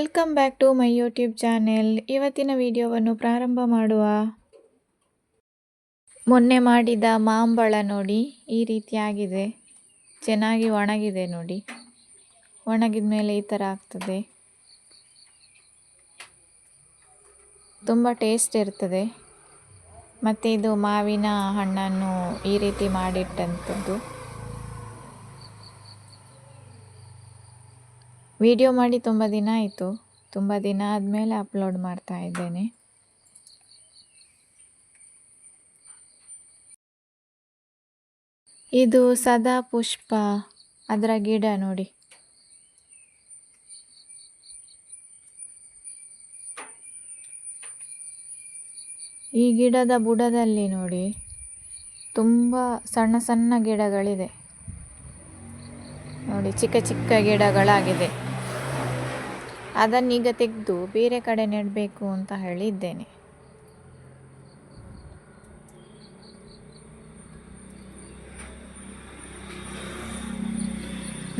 Welcome back to my YouTube channel. ಇವತ್ತಿನ ವಿಡಿಯೋವನ್ನು ಪ್ರಾರಂಭ ಮಾಡುವ. ಮೊನ್ನೆ ಮಾಡಿದ ಮಾಂಬಳ ನೋಡಿ ಈ ರೀತಿಯಾಗಿದೆ. ಚೆನ್ನಾಗಿ ಒಣಗಿದೆ ನೋಡಿ. ಒಣಗಿದ ಮೇಲೆ ಈ ಥರ ಆಗ್ತದೆ. ತುಂಬ ಟೇಸ್ಟ್ ಇರ್ತದೆ. ಮತ್ತು ಇದು ಮಾವಿನ ಹಣ್ಣನ್ನು ಈ ರೀತಿ ಮಾಡಿಟ್ಟಂಥದ್ದು. ವಿಡಿಯೋ ಮಾಡಿ ತುಂಬ ದಿನ ಆಯಿತು. ತುಂಬ ದಿನ ಆದಮೇಲೆ ಅಪ್ಲೋಡ್ ಮಾಡ್ತಾ ಇದ್ದೇನೆ. ಇದು ಸದಾ ಪುಷ್ಪ, ಅದರ ಗಿಡ ನೋಡಿ. ಈ ಗಿಡದ ಬುಡದಲ್ಲಿ ನೋಡಿ ತುಂಬ ಸಣ್ಣ ಸಣ್ಣ ಗಿಡಗಳಿದೆ ನೋಡಿ, ಚಿಕ್ಕ ಚಿಕ್ಕ ಗಿಡಗಳಾಗಿದೆ. ಅದನ್ನೀಗ ತೆಗೆದು ಬೇರೆ ಕಡೆ ನೆಡಬೇಕು ಅಂತ ಹೇಳಿದ್ದೇನೆ.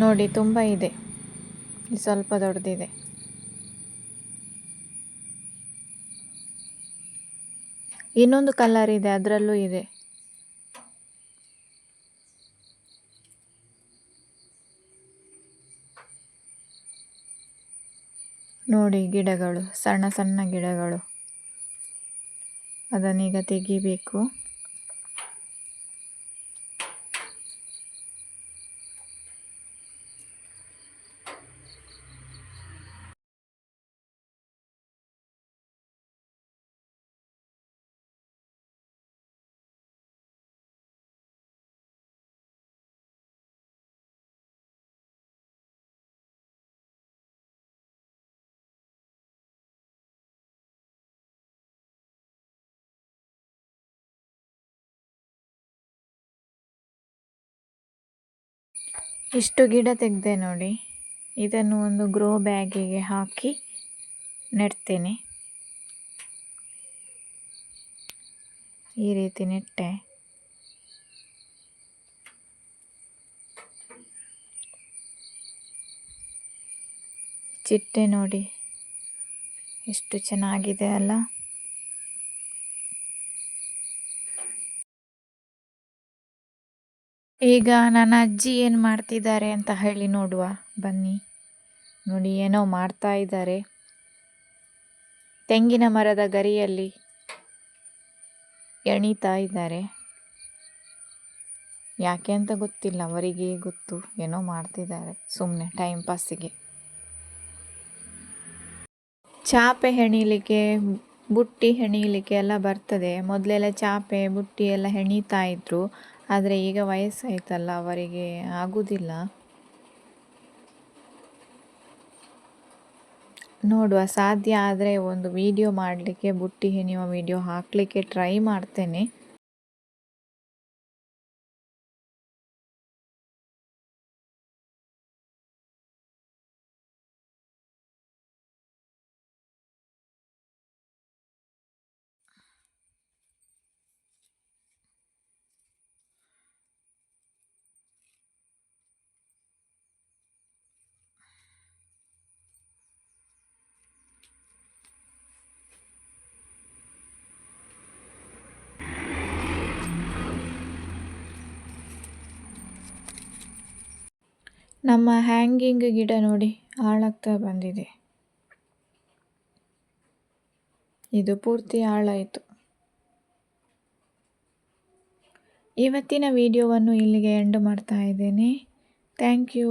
ನೋಡಿ ತುಂಬ ಇದೆ, ಸ್ವಲ್ಪ ದೊಡ್ಡದಿದೆ. ಇನ್ನೊಂದು ಕಲರ್ ಇದೆ, ಅದರಲ್ಲೂ ಇದೆ. ನೋಡಿ ಗಿಡಗಳು, ಸಣ್ಣ ಸಣ್ಣ ಗಿಡಗಳು. ಅದನ್ನೀಗ ತೆಗಿಬೇಕು. ಇಷ್ಟು ಗಿಡ ತೆಗೆದೆ ನೋಡಿ. ಇದನ್ನು ಒಂದು ಗ್ರೋ ಬ್ಯಾಗಿಗೆ ಹಾಕಿ ನೆಡ್ತೇನೆ. ಈ ರೀತಿ ನೆಟ್ಟೆ. ಚಿಟ್ಟೆ ನೋಡಿ ಎಷ್ಟು ಚೆನ್ನಾಗಿದೆ ಅಲ್ಲ. ಈಗ ನನ್ನ ಅಜ್ಜಿ ಏನು ಮಾಡ್ತಿದ್ದಾರೆ ಅಂತ ಹೇಳಿ ನೋಡುವ ಬನ್ನಿ. ನೋಡಿ ಏನೋ ಮಾಡ್ತಾ ಇದ್ದಾರೆ. ತೆಂಗಿನ ಮರದ ಗರಿಯಲ್ಲಿ ಎಣಿತಾ ಇದ್ದಾರೆ. ಯಾಕೆ ಅಂತ ಗೊತ್ತಿಲ್ಲ, ಅವರಿಗೆ ಗೊತ್ತು. ಏನೋ ಮಾಡ್ತಿದ್ದಾರೆ ಸುಮ್ಮನೆ ಟೈಮ್ ಪಾಸಿಗೆ. ಚಾಪೆ ಹೆಣಿಲಿಕ್ಕೆ, ಬುಟ್ಟಿ ಹೆಣಿಲಿಕ್ಕೆ ಎಲ್ಲ ಬರ್ತದೆ. ಮೊದಲೆಲ್ಲ ಚಾಪೆ ಬುಟ್ಟಿ ಎಲ್ಲ ಹೆಣಿತಾ ಇದ್ರು. ಆದರೆ ಈಗ ವಯಸ್ಸಾಯ್ತಲ್ಲ, ಅವರಿಗೆ ಆಗುವುದಿಲ್ಲ. ನೋಡುವ, ಸಾಧ್ಯ ಆದರೆ ಒಂದು ವಿಡಿಯೋ ಮಾಡಲಿಕ್ಕೆ, ಬುಟ್ಟಿ ಹೆಣೆಯುವ ವಿಡಿಯೋ ಹಾಕಲಿಕ್ಕೆ ಟ್ರೈ ಮಾಡ್ತೇನೆ. ನಮ್ಮ ಹ್ಯಾಂಗಿಂಗ್ ಗಿಡ ನೋಡಿ ಹಾಳಾಗ್ತಾ ಬಂದಿದೆ. ಇದು ಪೂರ್ತಿ ಹಾಳಾಯಿತು. ಇವತ್ತಿನ ವಿಡಿಯೋವನ್ನು ಇಲ್ಲಿಗೆ ಎಂಡ್ ಮಾಡ್ತಾ ಇದ್ದೇನೆ. Thank you.